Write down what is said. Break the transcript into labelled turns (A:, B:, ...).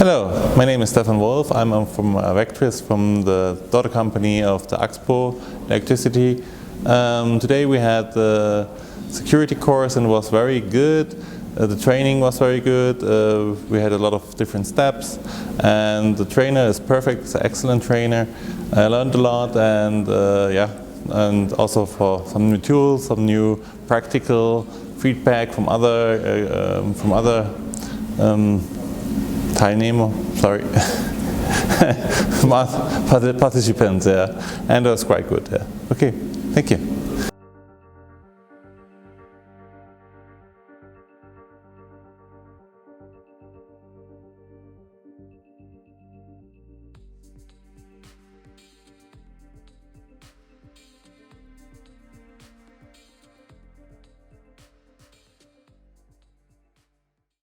A: Hello, my name is Stephan. I'm from Avectris, from the daughter company of the Axpo Electricity. Today we had the security course and it was very good. The training was very good. We had a lot of different steps and the trainer is perfect. It's an excellent trainer. I learned a lot and and also for some new tools, some new practical feedback from other Teilnehmer, sorry, participants, yeah, and it was quite good, yeah. Okay, thank you.